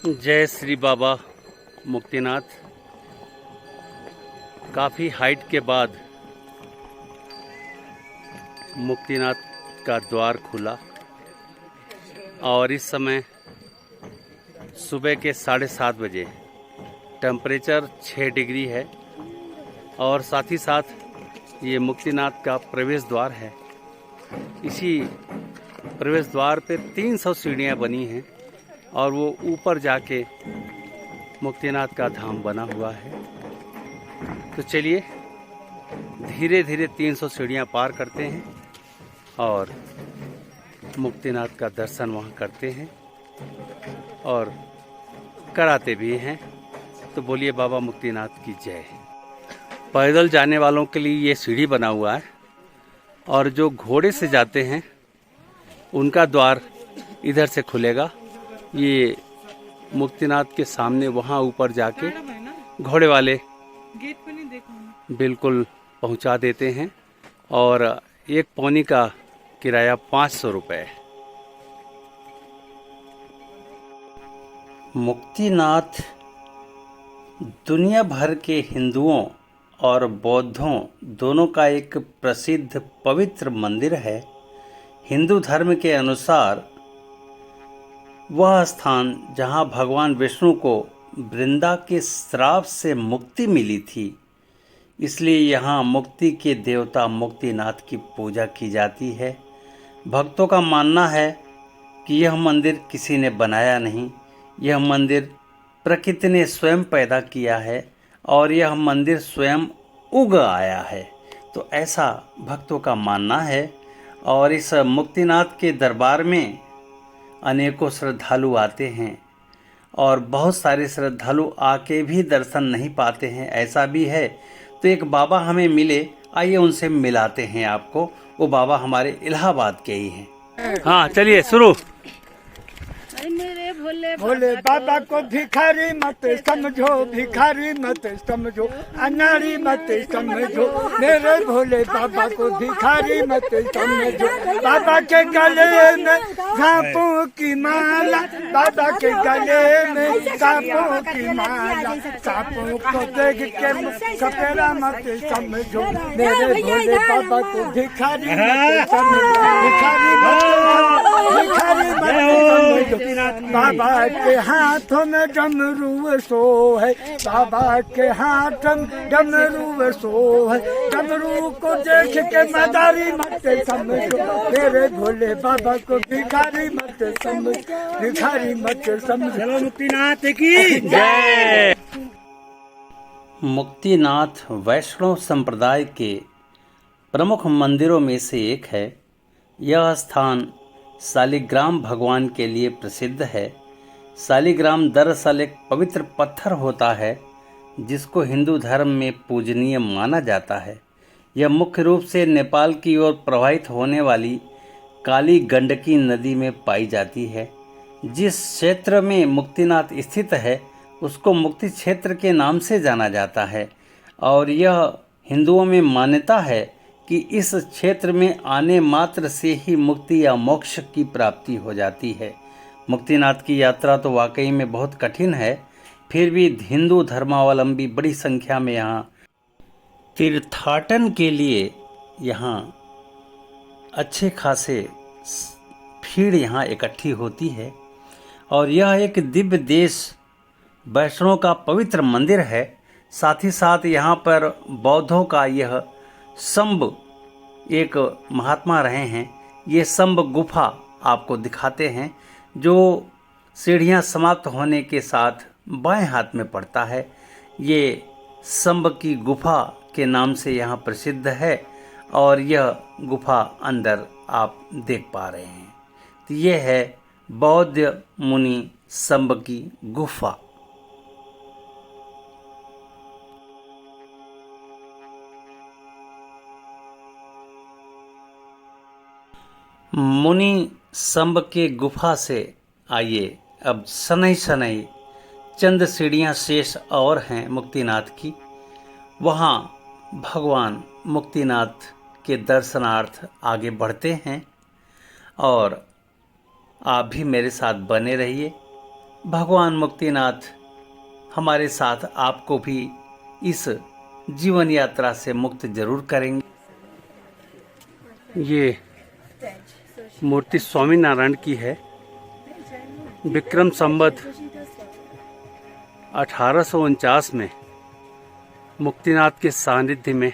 जय श्री बाबा मुक्तिनाथ। काफ़ी हाइट के बाद मुक्तिनाथ का द्वार खुला और इस समय सुबह के 7:30 बजे टेम्परेचर 6 डिग्री है और साथ ही साथ ये मुक्तिनाथ का प्रवेश द्वार है। इसी प्रवेश द्वार पे 300 सीढ़ियाँ बनी हैं और वो ऊपर जाके मुक्तिनाथ का धाम बना हुआ है। तो चलिए धीरे धीरे 300 सीढ़ियाँ पार करते हैं और मुक्तिनाथ का दर्शन वहाँ करते हैं और कराते भी हैं। तो बोलिए बाबा मुक्तिनाथ की जय। पैदल जाने वालों के लिए ये सीढ़ी बना हुआ है और जो घोड़े से जाते हैं उनका द्वार इधर से खुलेगा। ये मुक्तिनाथ के सामने वहाँ ऊपर जाके घोड़े वाले गेट पे नहीं देखा बिल्कुल पहुँचा देते हैं और एक पौनी का किराया 500 रुपये। मुक्तिनाथ दुनिया भर के हिंदुओं और बौद्धों दोनों का एक प्रसिद्ध पवित्र मंदिर है। हिंदू धर्म के अनुसार वह स्थान जहाँ भगवान विष्णु को वृंदा के श्राप से मुक्ति मिली थी, इसलिए यहाँ मुक्ति के देवता मुक्तिनाथ की पूजा की जाती है। भक्तों का मानना है कि यह मंदिर किसी ने बनाया नहीं, यह मंदिर प्रकृति ने स्वयं पैदा किया है और यह मंदिर स्वयं उग आया है। तो ऐसा भक्तों का मानना है और इस मुक्तिनाथ के दरबार में अनेकों श्रद्धालु आते हैं और बहुत सारे श्रद्धालु आके भी दर्शन नहीं पाते हैं, ऐसा भी है। तो एक बाबा हमें मिले, आइए उनसे मिलाते हैं आपको। वो बाबा हमारे इलाहाबाद के ही हैं। हाँ चलिए शुरू। मेरे भोले भोले बाबा को भिखारी मत समझो, भिखारी मत समझो, अनाड़ी मत समझो। मेरे भोले बाबा को भिखारी मत समझो। बाबा के गले में सांपों की माला, बाबा के गले में सांपों की माला। सांपों को देख के सपेरा मत समझो। मेरे भोले बाबा को भिखारी मत समझो, भिखारी मत समझो। बाबा के हाथों में डमरू सो है, बाबा के हाथ में डमरू सो है। डमरू को देख के मदारी मत समझो। मेरे भोले बाबा को भिखारी मत समझ, भिखारी मत समझ। चलो मुक्तिनाथ की जय। मुक्तिनाथ वैष्णव संप्रदाय के प्रमुख मंदिरों में से एक है। यह स्थान शालिग्राम भगवान के लिए प्रसिद्ध है। शालिग्राम दरअसल एक पवित्र पत्थर होता है जिसको हिंदू धर्म में पूजनीय माना जाता है। यह मुख्य रूप से नेपाल की ओर प्रवाहित होने वाली काली गंडकी नदी में पाई जाती है। जिस क्षेत्र में मुक्तिनाथ स्थित है उसको मुक्ति क्षेत्र के नाम से जाना जाता है और यह हिंदुओं में मान्यता है कि इस क्षेत्र में आने मात्र से ही मुक्ति या मोक्ष की प्राप्ति हो जाती है। मुक्तिनाथ की यात्रा तो वाकई में बहुत कठिन है, फिर भी हिंदू धर्मावलंबी बड़ी संख्या में यहाँ तीर्थाटन के लिए यहाँ अच्छे खासे भीड़ यहाँ इकट्ठी होती है और यह एक दिव्य देश वैष्णव का पवित्र मंदिर है। साथ ही साथ यहाँ पर बौद्धों का यह शंभ एक महात्मा रहे हैं। ये शंभ गुफा आपको दिखाते हैं जो सीढ़ियाँ समाप्त होने के साथ बाएं हाथ में पड़ता है। ये शंभ की गुफा के नाम से यहाँ प्रसिद्ध है और यह गुफा अंदर आप देख पा रहे हैं। तो ये है बौद्ध मुनि शंभ की गुफा। मुनि शंभ के गुफा से आइए अब शनै शनै चंद सीढ़ियाँ शेष और हैं मुक्तिनाथ की। वहाँ भगवान मुक्तिनाथ के दर्शनार्थ आगे बढ़ते हैं और आप भी मेरे साथ बने रहिए। भगवान मुक्तिनाथ हमारे साथ आपको भी इस जीवन यात्रा से मुक्त जरूर करेंगे। ये मूर्ति स्वामीनारायण की है। विक्रम संवत 1849 में मुक्तिनाथ के सानिध्य में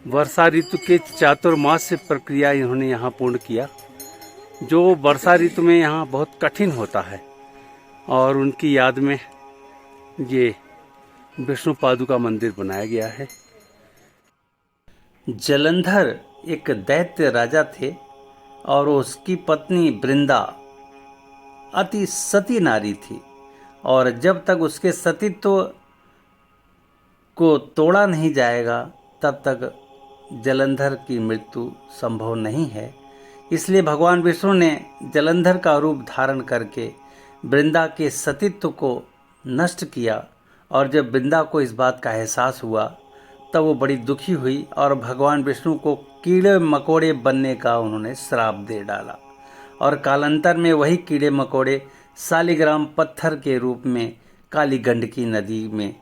वर्षा ऋतु के चातुर्मास्य प्रक्रिया इन्होंने यहाँ पूर्ण किया, जो वर्षा ऋतु में यहाँ बहुत कठिन होता है, और उनकी याद में ये विष्णु पादुका मंदिर बनाया गया है। जलंधर एक दैत्य राजा थे और उसकी पत्नी वृंदा अति सती नारी थी, और जब तक उसके सतीत्व को तोड़ा नहीं जाएगा तब तक जलंधर की मृत्यु संभव नहीं है। इसलिए भगवान विष्णु ने जलंधर का रूप धारण करके वृंदा के सतीत्व को नष्ट किया, और जब वृंदा को इस बात का एहसास हुआ तब वो बड़ी दुखी हुई और भगवान विष्णु को कीड़े मकोड़े बनने का उन्होंने श्राप दे डाला, और कालांतर में वही कीड़े मकोड़े शालिग्राम पत्थर के रूप में काली गंडकी नदी में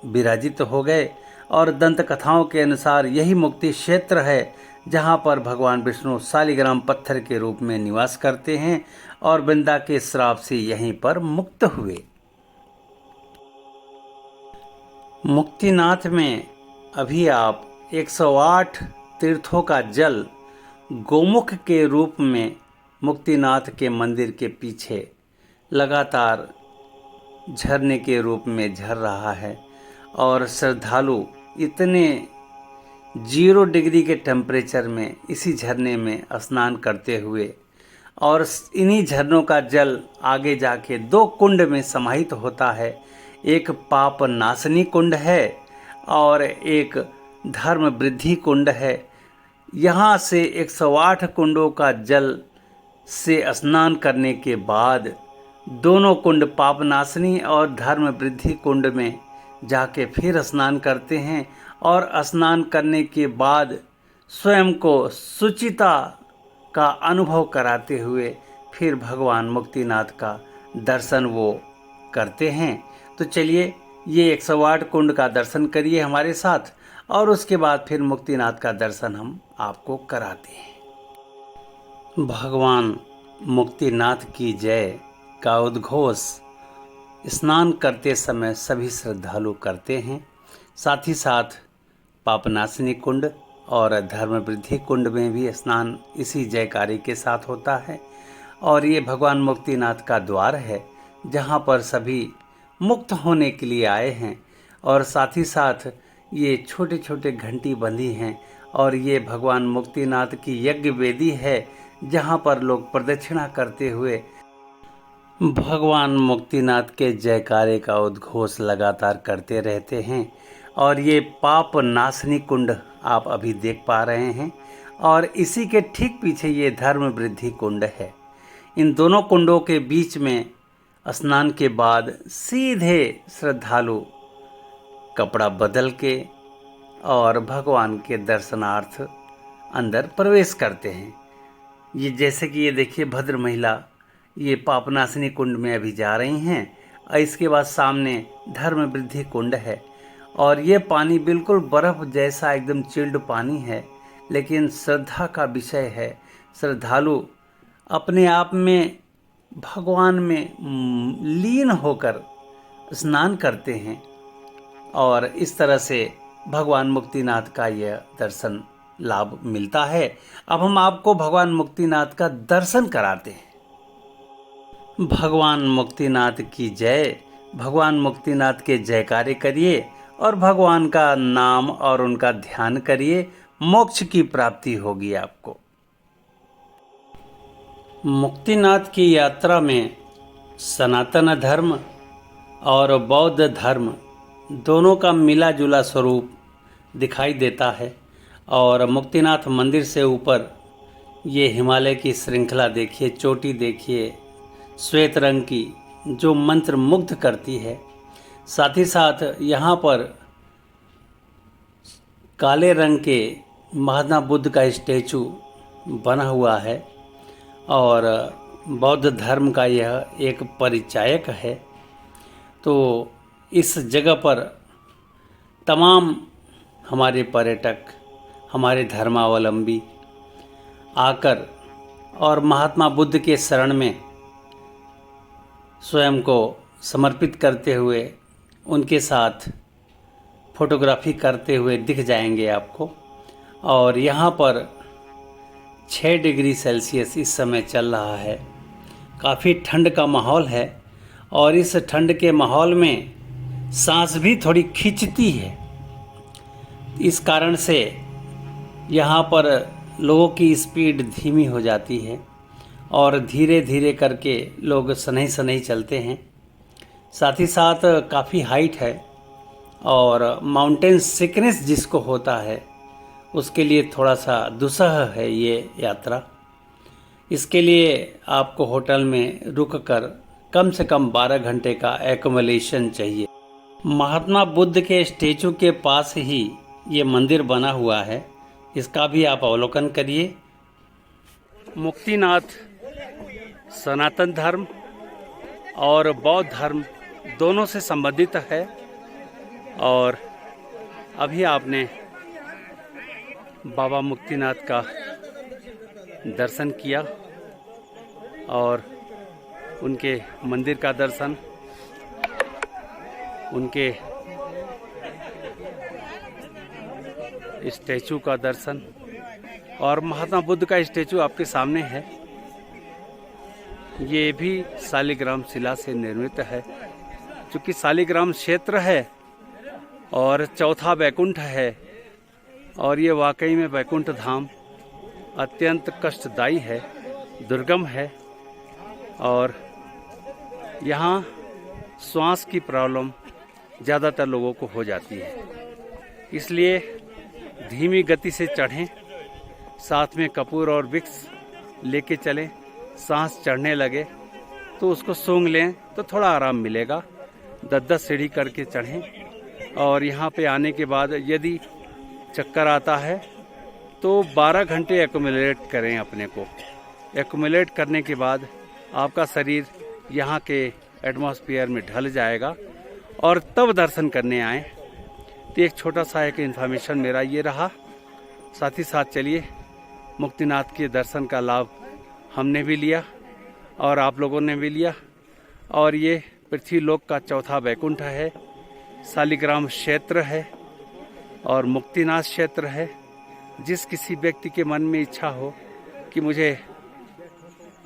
विराजित हो गए। और दंत कथाओं के अनुसार यही मुक्ति क्षेत्र है जहाँ पर भगवान विष्णु शालिग्राम पत्थर के रूप में निवास करते हैं, और वृंदा के श्राप से यहीं पर मुक्त हुए। मुक्तिनाथ में अभी आप 108 तीर्थों का जल गोमुख के रूप में मुक्तिनाथ के मंदिर के पीछे लगातार झरने के रूप में झर रहा है, और श्रद्धालु इतने 0 डिग्री के टेम्परेचर में इसी झरने में स्नान करते हुए, और इन्हीं झरनों का जल आगे जाके 2 कुंड में समाहित होता है। एक पाप नाशनी कुंड है और एक धर्म वृद्धि कुंड है। यहाँ से 108 कुंडों का जल से स्नान करने के बाद दोनों कुंड पाप नाशनी और धर्म वृद्धि कुंड में जाके फिर स्नान करते हैं, और स्नान करने के बाद स्वयं को शुचिता का अनुभव कराते हुए फिर भगवान मुक्तिनाथ का दर्शन वो करते हैं। तो चलिए ये 108 कुंड का दर्शन करिए हमारे साथ, और उसके बाद फिर मुक्तिनाथ का दर्शन हम आपको कराते हैं। भगवान मुक्तिनाथ की जय का उद्घोष स्नान करते समय सभी श्रद्धालु करते हैं। साथ ही साथ पापनाशनी कुंड और धर्म वृद्धि कुंड में भी स्नान इसी जयकारी के साथ होता है, और ये भगवान मुक्तिनाथ का द्वार है जहाँ पर सभी मुक्त होने के लिए आए हैं। और साथ ही साथ ये छोटे छोटे घंटी बंधी हैं, और ये भगवान मुक्तिनाथ की यज्ञ वेदी है जहाँ पर लोग प्रदक्षिणा करते हुए भगवान मुक्तिनाथ के जयकारे का उद्घोष लगातार करते रहते हैं। और ये पाप नाशनी कुंड आप अभी देख पा रहे हैं, और इसी के ठीक पीछे ये धर्म वृद्धि कुंड है। इन दोनों कुंडों के बीच में स्नान के बाद सीधे श्रद्धालु कपड़ा बदल के और भगवान के दर्शनार्थ अंदर प्रवेश करते हैं। ये जैसे कि ये देखिए भद्र महिला ये पापनाशनी कुंड में अभी जा रही हैं, और इसके बाद सामने धर्म वृद्धि कुंड है, और ये पानी बिल्कुल बर्फ़ जैसा एकदम चिल्ड पानी है, लेकिन श्रद्धा का विषय है। श्रद्धालु अपने आप में भगवान में लीन होकर स्नान करते हैं, और इस तरह से भगवान मुक्तिनाथ का यह दर्शन लाभ मिलता है। अब हम आपको भगवान मुक्तिनाथ का दर्शन कराते हैं। भगवान मुक्तिनाथ की जय। भगवान मुक्तिनाथ के जयकारे करिए और भगवान का नाम और उनका ध्यान करिए, मोक्ष की प्राप्ति होगी आपको। मुक्तिनाथ की यात्रा में सनातन धर्म और बौद्ध धर्म दोनों का मिला जुला स्वरूप दिखाई देता है, और मुक्तिनाथ मंदिर से ऊपर ये हिमालय की श्रृंखला देखिए, चोटी देखिए श्वेत रंग की, जो मंत्र मुग्ध करती है। साथ ही साथ यहाँ पर काले रंग के महात्मा बुद्ध का स्टैचू बना हुआ है, और बौद्ध धर्म का यह एक परिचायक है। तो इस जगह पर तमाम हमारे पर्यटक, हमारे धर्मावलंबी आकर और महात्मा बुद्ध के शरण में स्वयं को समर्पित करते हुए उनके साथ फोटोग्राफी करते हुए दिख जाएंगे आपको। और यहाँ पर 6 डिग्री सेल्सियस इस समय चल रहा है। काफ़ी ठंड का माहौल है और इस ठंड के माहौल में सांस भी थोड़ी खींचती है। इस कारण से यहाँ पर लोगों की स्पीड धीमी हो जाती है और धीरे धीरे करके लोग सनही सनही चलते हैं। साथ ही साथ काफ़ी हाइट है और माउंटेन सिकनेस जिसको होता है उसके लिए थोड़ा सा दुस्सह है ये यात्रा। इसके लिए आपको होटल में रुककर कम से कम 12 घंटे का एक्कोमोडेशन चाहिए। महात्मा बुद्ध के स्टेचू के पास ही ये मंदिर बना हुआ है, इसका भी आप अवलोकन करिए। मुक्तिनाथ सनातन धर्म और बौद्ध धर्म दोनों से संबंधित है। और अभी आपने बाबा मुक्तिनाथ का दर्शन किया और उनके मंदिर का दर्शन, उनके स्टैचू का दर्शन, और महात्मा बुद्ध का स्टैचू आपके सामने है। ये भी शालिग्राम शिला से निर्मित है। चूँकि शालिग्राम क्षेत्र है और चौथा वैकुंठ है और ये वाकई में वैकुंठ धाम अत्यंत कष्टदायी है, दुर्गम है और यहाँ श्वास की प्रॉब्लम ज़्यादातर लोगों को हो जाती है। इसलिए धीमी गति से चढ़ें, साथ में कपूर और विक्स लेके चलें। सांस चढ़ने लगे तो उसको सूंघ लें तो थोड़ा आराम मिलेगा। 10-10 सीढ़ी करके चढ़ें और यहाँ पे आने के बाद यदि चक्कर आता है तो 12 घंटे एक्युमुलेट करें अपने को। एक्युमुलेट करने के बाद आपका शरीर यहाँ के एटमॉस्फेयर में ढल जाएगा और तब दर्शन करने आएँ। तो एक छोटा सा एक इन्फॉर्मेशन मेरा ये रहा। साथ ही साथ चलिए मुक्तिनाथ के दर्शन का लाभ हमने भी लिया और आप लोगों ने भी लिया। और ये पृथ्वीलोक का चौथा वैकुंठ है, शालिग्राम क्षेत्र है और मुक्तिनाथ क्षेत्र है। जिस किसी व्यक्ति के मन में इच्छा हो कि मुझे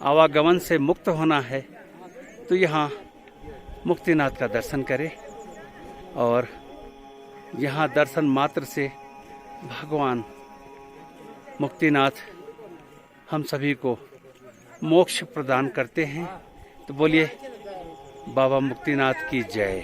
आवागमन से मुक्त होना है तो यहाँ मुक्तिनाथ का दर्शन करें। और यहाँ दर्शन मात्र से भगवान मुक्तिनाथ हम सभी को मोक्ष प्रदान करते हैं। तो बोलिए बाबा मुक्तिनाथ की जय।